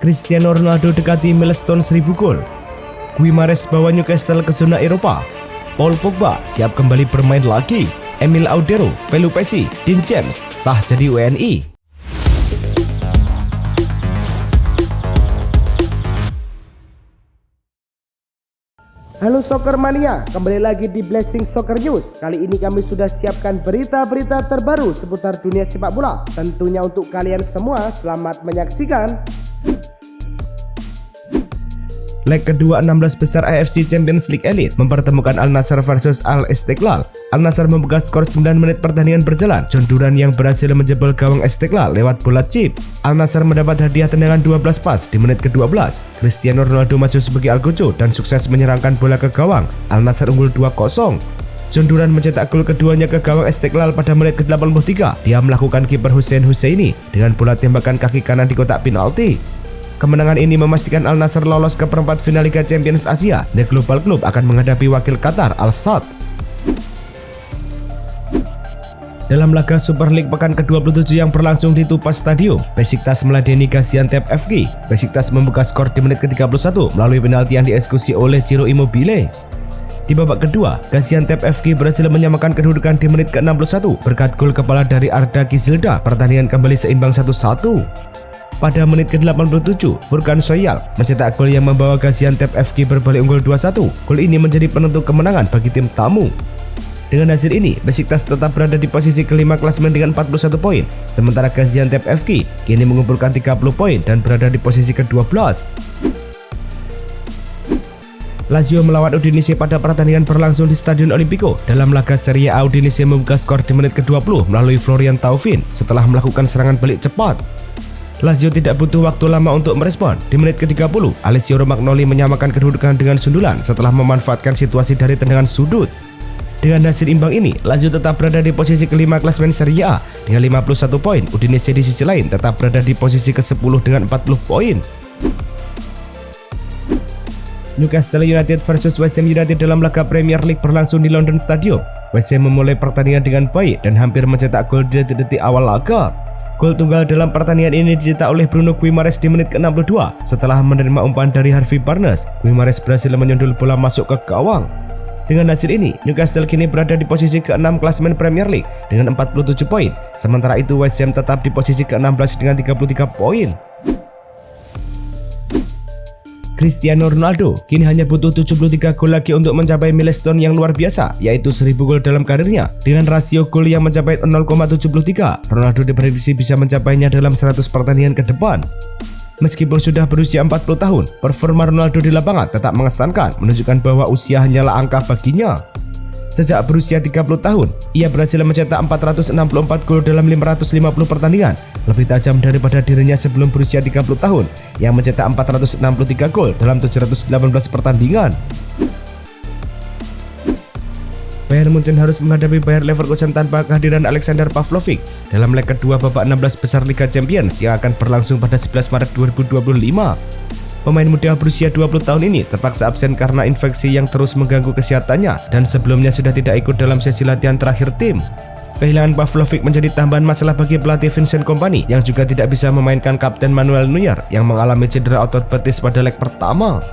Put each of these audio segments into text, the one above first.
Cristiano Ronaldo dekati milestone 1000 gol. Guimaraes bawa Newcastle ke zona Eropa. Paul Pogba siap kembali bermain lagi. Emil Audero, Pelu Pessi, Dean James sah jadi WNI. Halo Soccer Mania, kembali lagi di Blessing Soccer News. Kali ini kami sudah siapkan berita-berita terbaru seputar dunia sepak bola. Tentunya untuk kalian semua, selamat menyaksikan. Leg kedua 16 besar AFC Champions League Elite mempertemukan Al Nassr versus Al Istiqlal. Al Nassr membuka skor 9 menit pertandingan berjalan. John Duran yang berhasil menjebol gawang Istiqlal lewat bola chip. Al Nassr mendapat hadiah tendangan 12 pas di menit ke-12. Cristiano Ronaldo maju sebagai Algojo dan sukses menyerangkan bola ke gawang. Al Nassr unggul 2-0. John Duran mencetak gol keduanya ke gawang Istiqlal pada menit ke-83. Dia melakukan kiper Hussein Husseini dengan bola tembakan kaki kanan di kotak penalti. Kemenangan ini memastikan Al Nassr lolos ke perempat final Liga Champions Asia. The Global Club akan menghadapi wakil Qatar Al Sadd. Dalam laga Super League pekan ke-27 yang berlangsung di Tupas Stadium, Besiktas meladeni Gaziantep FC. Besiktas membuka skor di menit ke-31 melalui penalti yang dieksekusi oleh Ciro Immobile. Di babak kedua, Gaziantep FC berhasil menyamakan kedudukan di menit ke-61 berkat gol kepala dari Arda Gizilda. Pertandingan kembali seimbang 1-1. Pada menit ke-87, Furkan Soyal mencetak gol yang membawa Gaziantep FC berbalik unggul 2-1. Gol ini menjadi penentu kemenangan bagi tim tamu. Dengan hasil ini, Besiktas tetap berada di posisi kelima klasemen dengan 41 poin. Sementara Gaziantep FC kini mengumpulkan 30 poin dan berada di posisi ke-12. Lazio melawan Udinese pada pertandingan berlangsung di Stadion Olimpico. Dalam laga Serie A, Udinese membuka skor di menit ke-20 melalui Florian Thauvin setelah melakukan serangan balik cepat. Lazio tidak butuh waktu lama untuk merespon. Di menit ke-30, Alessio Romagnoli menyamakan kedudukan dengan sundulan setelah memanfaatkan situasi dari tendangan sudut. Dengan hasil imbang ini, Lazio tetap berada di posisi kelima klasemen Serie A dengan 51 poin. Udinese di sisi lain tetap berada di posisi ke-10 dengan 40 poin. Newcastle United versus West Ham United dalam laga Premier League berlangsung di London Stadium. West Ham memulai pertandingan dengan baik dan hampir mencetak gol di detik-detik awal laga. Gol tunggal dalam pertandingan ini dicetak oleh Bruno Guimaraes di menit ke-62. Setelah menerima umpan dari Harvey Barnes, Guimaraes berhasil menyundul bola masuk ke gawang. Dengan hasil ini, Newcastle kini berada di posisi ke-6 klasemen Premier League dengan 47 poin. Sementara itu West Ham tetap di posisi ke-16 dengan 33 poin. Cristiano Ronaldo kini hanya butuh 73 gol lagi untuk mencapai milestone yang luar biasa, yaitu 1000 gol dalam karirnya. Dengan rasio gol yang mencapai 0,73, Ronaldo diprediksi bisa mencapainya dalam 100 pertandingan ke depan. Meskipun sudah berusia 40 tahun, performa Ronaldo di lapangan tetap mengesankan, menunjukkan bahwa usia hanyalah angka baginya. Sejak berusia 30 tahun, ia berhasil mencetak 464 gol dalam 550 pertandingan, lebih tajam daripada dirinya sebelum berusia 30 tahun yang mencetak 463 gol dalam 718 pertandingan. Bayern Munchen harus menghadapi Bayer Leverkusen tanpa kehadiran Alexander Pavlovic dalam leg kedua babak 16 besar Liga Champions yang akan berlangsung pada 11 Maret 2025. Pemain muda berusia 20 tahun ini terpaksa absen karena infeksi yang terus mengganggu kesehatannya dan sebelumnya sudah tidak ikut dalam sesi latihan terakhir tim. Kehilangan Pavlovic menjadi tambahan masalah bagi pelatih Vincent Kompany yang juga tidak bisa memainkan Kapten Manuel Neuer yang mengalami cedera otot betis pada leg pertama.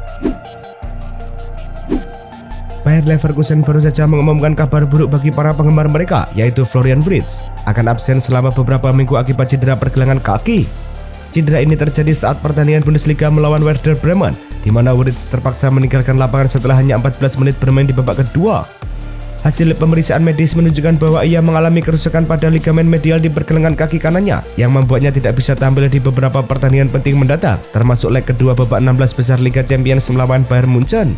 Bayer Leverkusen baru saja mengumumkan kabar buruk bagi para penggemar mereka, yaitu Florian Wirtz akan absen selama beberapa minggu akibat cedera pergelangan kaki. Cedera ini terjadi saat pertandingan Bundesliga melawan Werder Bremen, di mana Wirtz terpaksa meninggalkan lapangan setelah hanya 14 menit bermain di babak kedua. Hasil pemeriksaan medis menunjukkan bahwa ia mengalami kerusakan pada ligamen medial di pergelangan kaki kanannya, yang membuatnya tidak bisa tampil di beberapa pertandingan penting mendatang, termasuk leg kedua babak 16 besar Liga Champions melawan Bayern Munchen.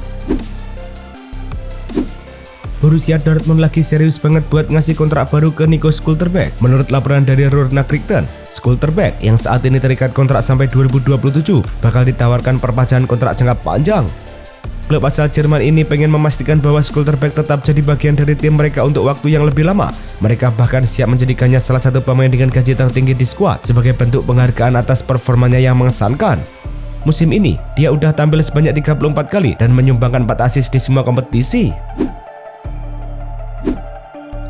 Borussia Dortmund lagi serius banget buat ngasih kontrak baru ke Nico Schlotterbeck. Menurut laporan dari Ruhr Nachrichten, Schlotterbeck yang saat ini terikat kontrak sampai 2027 bakal ditawarkan perpanjangan kontrak jangka panjang. Klub asal Jerman ini pengen memastikan bahwa Schlotterbeck tetap jadi bagian dari tim mereka untuk waktu yang lebih lama. Mereka bahkan siap menjadikannya salah satu pemain dengan gaji tertinggi di skuad sebagai bentuk penghargaan atas performanya yang mengesankan. Musim ini, dia udah tampil sebanyak 34 kali dan menyumbangkan 4 assist di semua kompetisi.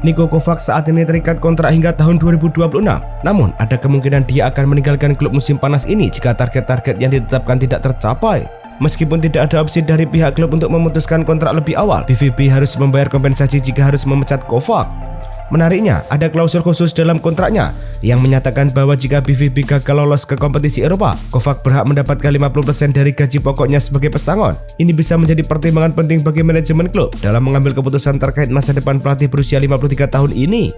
Niko Kovac saat ini terikat kontrak hingga tahun 2026. Namun, ada kemungkinan dia akan meninggalkan klub musim panas ini jika target-target yang ditetapkan tidak tercapai. Meskipun tidak ada opsi dari pihak klub untuk memutuskan kontrak lebih awal, BVB harus membayar kompensasi jika harus memecat Kovac. Menariknya, ada klausul khusus dalam kontraknya yang menyatakan bahwa jika BVB gagal lolos ke kompetisi Eropa, Kovac berhak mendapatkan 50% dari gaji pokoknya sebagai pesangon. Ini bisa menjadi pertimbangan penting bagi manajemen klub dalam mengambil keputusan terkait masa depan pelatih berusia 53 tahun ini.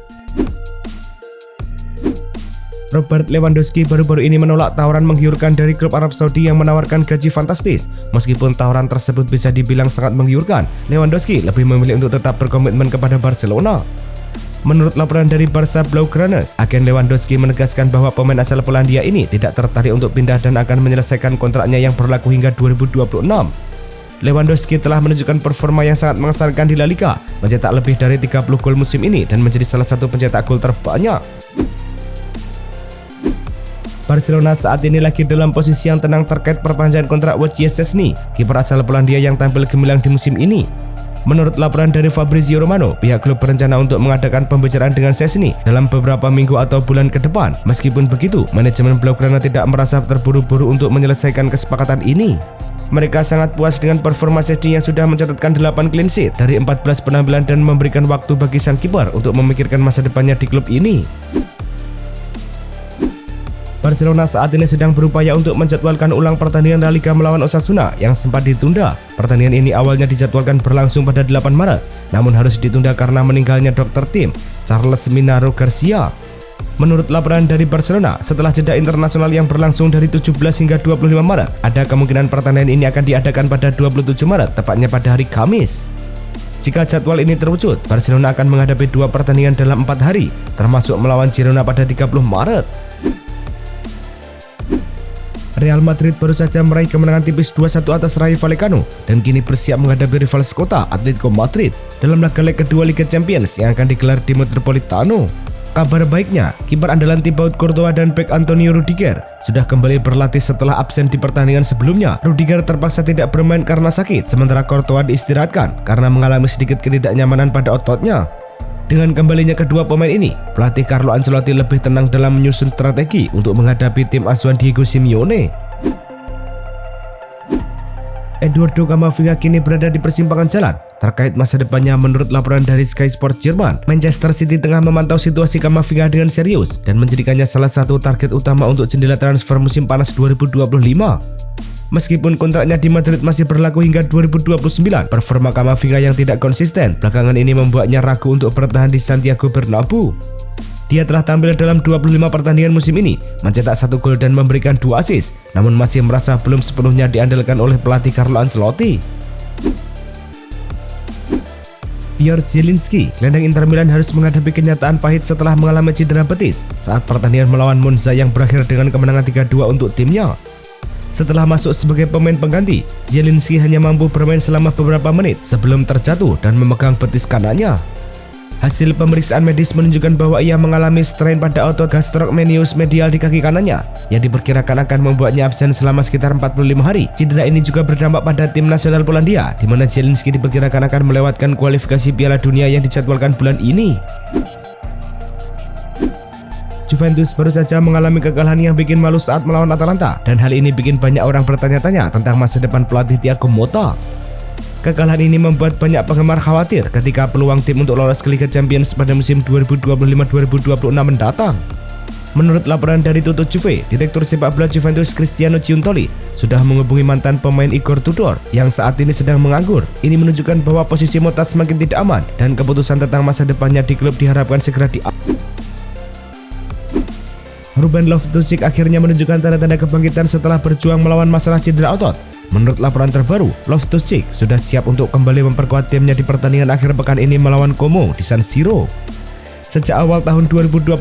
Robert Lewandowski baru-baru ini menolak tawaran menggiurkan dari klub Arab Saudi yang menawarkan gaji fantastis. Meskipun tawaran tersebut bisa dibilang sangat menggiurkan, Lewandowski lebih memilih untuk tetap berkomitmen kepada Barcelona. Menurut laporan dari Barca Blaugranes, agen Lewandowski menegaskan bahwa pemain asal Polandia ini tidak tertarik untuk pindah dan akan menyelesaikan kontraknya yang berlaku hingga 2026. Lewandowski telah menunjukkan performa yang sangat mengesankan di La Liga, mencetak lebih dari 30 gol musim ini dan menjadi salah satu pencetak gol terbanyak. Barcelona saat ini lagi dalam posisi yang tenang terkait perpanjangan kontrak Wojciech Szczesny, kiper asal Polandia yang tampil gemilang di musim ini. Menurut laporan dari Fabrizio Romano, pihak klub berencana untuk mengadakan pembicaraan dengan Szczesny dalam beberapa minggu atau bulan ke depan. Meskipun begitu, manajemen Blaugrana tidak merasa terburu-buru untuk menyelesaikan kesepakatan ini. Mereka sangat puas dengan performa Szczesny yang sudah mencatatkan 8 clean sheet dari 14 penampilan dan memberikan waktu bagi sang kiper untuk memikirkan masa depannya di klub ini. Barcelona saat ini sedang berupaya untuk menjadwalkan ulang pertandingan La Liga melawan Osasuna yang sempat ditunda. Pertandingan ini awalnya dijadwalkan berlangsung pada 8 Maret, namun harus ditunda karena meninggalnya dokter tim, Charles Minaro Garcia. Menurut laporan dari Barcelona, setelah jeda internasional yang berlangsung dari 17 hingga 25 Maret, ada kemungkinan pertandingan ini akan diadakan pada 27 Maret, tepatnya pada hari Kamis. Jika jadwal ini terwujud, Barcelona akan menghadapi 2 pertandingan dalam 4 hari, termasuk melawan Girona pada 30 Maret. Real Madrid baru saja meraih kemenangan tipis 2-1 atas Rayo Vallecano dan kini bersiap menghadapi rival sekota Atletico Madrid dalam laga leg kedua Liga Champions yang akan digelar di Metropolitano. Kabar baiknya, kiper andalan Thibaut Courtois dan bek Antonio Rudiger sudah kembali berlatih setelah absen di pertandingan sebelumnya. Rudiger terpaksa tidak bermain karena sakit, sementara Courtois diistirahatkan karena mengalami sedikit ketidaknyamanan pada ototnya. Dengan kembalinya kedua pemain ini, pelatih Carlo Ancelotti lebih tenang dalam menyusun strategi untuk menghadapi tim asuhan Diego Simeone. Eduardo Camavinga kini berada di persimpangan jalan terkait masa depannya. Menurut laporan dari Sky Sports Jerman, Manchester City tengah memantau situasi Camavinga dengan serius dan menjadikannya salah satu target utama untuk jendela transfer musim panas 2025. Meskipun kontraknya di Madrid masih berlaku hingga 2029, performa Camavinga yang tidak konsisten belakangan ini membuatnya ragu untuk bertahan di Santiago Bernabeu. Dia telah tampil dalam 25 pertandingan musim ini, mencetak 1 gol dan memberikan 2 assist, namun masih merasa belum sepenuhnya diandalkan oleh pelatih Carlo Ancelotti. Piotr Zielinski, gelandang Inter Milan, harus menghadapi kenyataan pahit setelah mengalami cedera betis saat pertandingan melawan Monza yang berakhir dengan kemenangan 3-2 untuk timnya. Setelah masuk sebagai pemain pengganti, Zielinski hanya mampu bermain selama beberapa menit sebelum terjatuh dan memegang betis kanannya. Hasil pemeriksaan medis menunjukkan bahwa ia mengalami strain pada otot gastrocnemius medial di kaki kanannya yang diperkirakan akan membuatnya absen selama sekitar 45 hari. Cedera ini juga berdampak pada tim nasional Polandia, di mana Zielinski diperkirakan akan melewatkan kualifikasi Piala Dunia yang dijadwalkan bulan ini. Juventus baru saja mengalami kekalahan yang bikin malu saat melawan Atalanta, dan hal ini bikin banyak orang bertanya-tanya tentang masa depan pelatih Thiago Motta. Kekalahan ini membuat banyak penggemar khawatir ketika peluang tim untuk lolos ke Liga Champions pada musim 2025-2026 mendatang. Menurut laporan dari Tutto Juve, direktur sepak bola Juventus Cristiano Giuntoli sudah menghubungi mantan pemain Igor Tudor yang saat ini sedang menganggur. Ini menunjukkan bahwa posisi Motta semakin tidak aman dan keputusan tentang masa depannya di klub diharapkan segera Ruben Loftus-Cheek akhirnya menunjukkan tanda-tanda kebangkitan setelah berjuang melawan masalah cedera otot. Menurut laporan terbaru, Loftus-Cheek sudah siap untuk kembali memperkuat timnya di pertandingan akhir pekan ini melawan Como di San Siro. Sejak awal tahun 2025,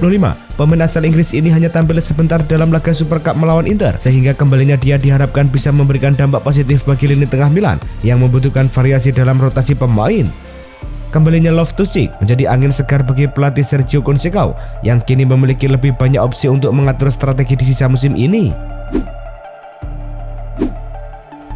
pemain asal Inggris ini hanya tampil sebentar dalam laga Super Cup melawan Inter, sehingga kembalinya dia diharapkan bisa memberikan dampak positif bagi lini tengah Milan yang membutuhkan variasi dalam rotasi pemain. Kembalinya Loftus-Cheek menjadi angin segar bagi pelatih Sergio Conceição yang kini memiliki lebih banyak opsi untuk mengatur strategi di sisa musim ini.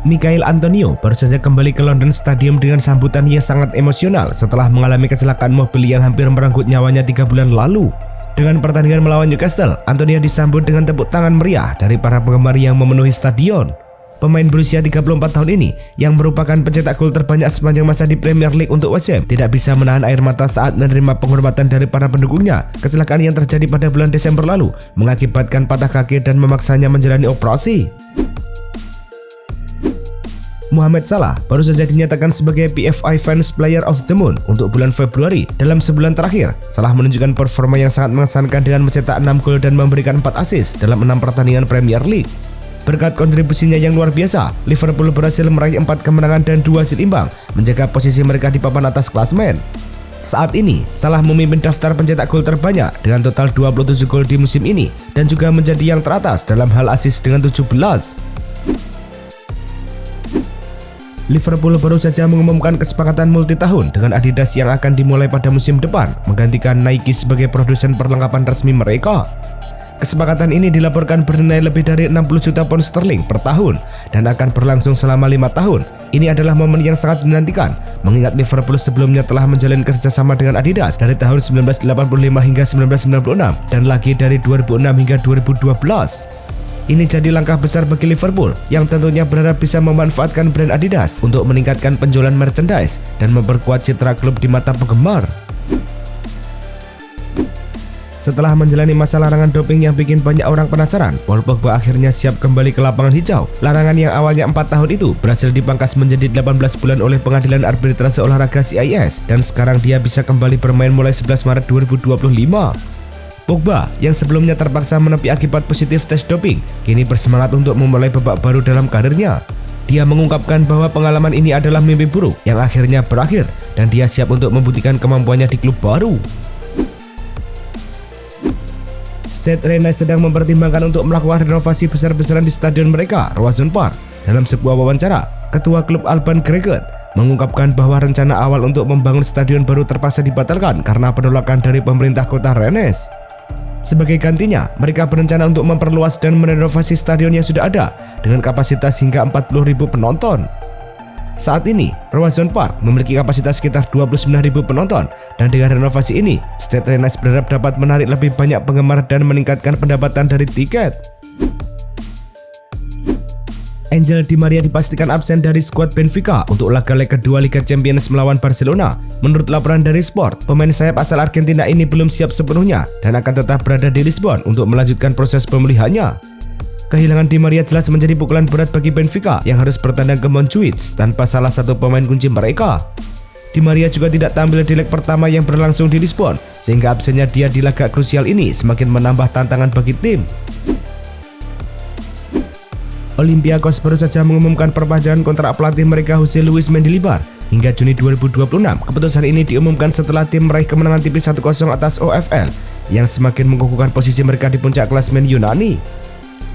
Michail Antonio baru saja kembali ke London Stadium dengan sambutan yang sangat emosional setelah mengalami kecelakaan mobil yang hampir merenggut nyawanya 3 bulan lalu. Dengan pertandingan melawan Newcastle, Antonio disambut dengan tepuk tangan meriah dari para penggemar yang memenuhi stadion. Pemain berusia 34 tahun ini yang merupakan pencetak gol terbanyak sepanjang masa di Premier League untuk West Ham tidak bisa menahan air mata saat menerima penghormatan dari para pendukungnya. Kecelakaan yang terjadi pada bulan Desember lalu mengakibatkan patah kaki dan memaksanya menjalani operasi. Mohamed Salah baru saja dinyatakan sebagai PFI Fans Player of the Month untuk bulan Februari. Dalam sebulan terakhir, Salah menunjukkan performa yang sangat mengesankan dengan mencetak 6 gol dan memberikan 4 assist dalam 6 pertandingan Premier League. Berkat kontribusinya yang luar biasa, Liverpool berhasil meraih 4 kemenangan dan 2 hasil imbang, menjaga posisi mereka di papan atas klasemen. Saat ini, Salah memimpin daftar pencetak gol terbanyak dengan total 27 gol di musim ini dan juga menjadi yang teratas dalam hal assist dengan 17. Liverpool baru saja mengumumkan kesepakatan multi tahun dengan Adidas yang akan dimulai pada musim depan, menggantikan Nike sebagai produsen perlengkapan resmi mereka. Kesepakatan ini dilaporkan bernilai lebih dari 60 juta pound sterling per tahun dan akan berlangsung selama 5 tahun. Ini adalah momen yang sangat dinantikan, mengingat Liverpool sebelumnya telah menjalin kerjasama dengan Adidas dari tahun 1985 hingga 1996 dan lagi dari 2006 hingga 2012. Ini jadi langkah besar bagi Liverpool yang tentunya berharap bisa memanfaatkan brand Adidas untuk meningkatkan penjualan merchandise dan memperkuat citra klub di mata penggemar. Setelah menjalani masa larangan doping yang bikin banyak orang penasaran, Paul Pogba akhirnya siap kembali ke lapangan hijau. Larangan yang awalnya 4 tahun itu berhasil dipangkas menjadi 18 bulan oleh Pengadilan Arbitrase Olahraga CIS dan sekarang dia bisa kembali bermain mulai 11 Maret 2025. Pogba yang sebelumnya terpaksa menepi akibat positif tes doping, kini bersemangat untuk memulai babak baru dalam karirnya. Dia mengungkapkan bahwa pengalaman ini adalah mimpi buruk yang akhirnya berakhir dan dia siap untuk membuktikan kemampuannya di klub baru. Stade Rennais sedang mempertimbangkan untuk melakukan renovasi besar-besaran di stadion mereka, Roazhon Park. Dalam sebuah wawancara, Ketua klub Alban Gregot mengungkapkan bahwa rencana awal untuk membangun stadion baru terpaksa dibatalkan karena penolakan dari pemerintah kota Rennes. Sebagai gantinya, mereka berencana untuk memperluas dan merenovasi stadion yang sudah ada dengan kapasitas hingga 40.000 penonton. Saat ini, Roazhon Park memiliki kapasitas sekitar 29.000 penonton dan dengan renovasi ini, Stade Rennais berharap dapat menarik lebih banyak penggemar dan meningkatkan pendapatan dari tiket. Angel Di Maria dipastikan absen dari skuad Benfica untuk laga leg kedua Liga Champions melawan Barcelona. Menurut laporan dari Sport, pemain sayap asal Argentina ini belum siap sepenuhnya dan akan tetap berada di Lisbon untuk melanjutkan proses pemulihannya. Kehilangan Di Maria jelas menjadi pukulan berat bagi Benfica yang harus bertandang ke Montjuic tanpa salah satu pemain kunci mereka. Di Maria juga tidak tampil di leg pertama yang berlangsung di Lisbon, sehingga absennya dia di laga krusial ini semakin menambah tantangan bagi tim. Olympiakos baru saja mengumumkan perpanjangan kontrak pelatih mereka Jose Luis Mendilibar hingga Juni 2026. Keputusan ini diumumkan setelah tim meraih kemenangan tipis 1-0 atas OFL yang semakin mengukuhkan posisi mereka di puncak klasemen Yunani.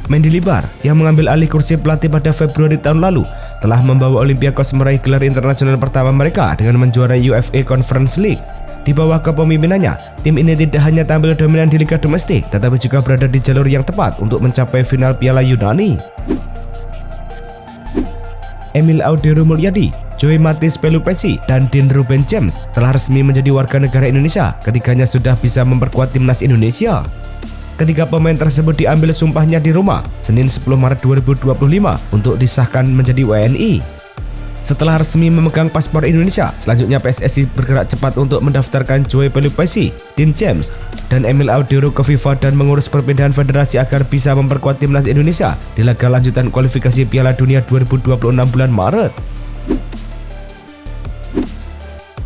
Mendilibar yang mengambil alih kursi pelatih pada Februari tahun lalu telah membawa Olympiakos meraih gelar internasional pertama mereka dengan menjuarai UEFA Conference League. Di bawah kepemimpinannya, tim ini tidak hanya tampil dominan di liga domestik, tetapi juga berada di jalur yang tepat untuk mencapai final Piala Yunani. Emil Audero Mulyadi, Joey Matthijs Pelupesi, dan Dean Ruben James telah resmi menjadi warga negara Indonesia. Ketiganya sudah bisa memperkuat timnas Indonesia. Ketiga pemain tersebut diambil sumpahnya di Roma Senin 10 Maret 2025 untuk disahkan menjadi WNI. Setelah resmi memegang paspor Indonesia, selanjutnya PSSI bergerak cepat untuk mendaftarkan Joey Pelupesi, Dean James, dan Emil Audero ke FIFA dan mengurus perpindahan federasi agar bisa memperkuat timnas Indonesia di laga lanjutan kualifikasi Piala Dunia 2026 bulan Maret.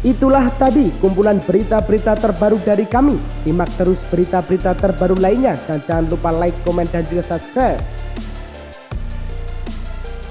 Itulah tadi kumpulan berita-berita terbaru dari kami. Simak terus berita-berita terbaru lainnya dan jangan lupa like, komen, dan juga subscribe.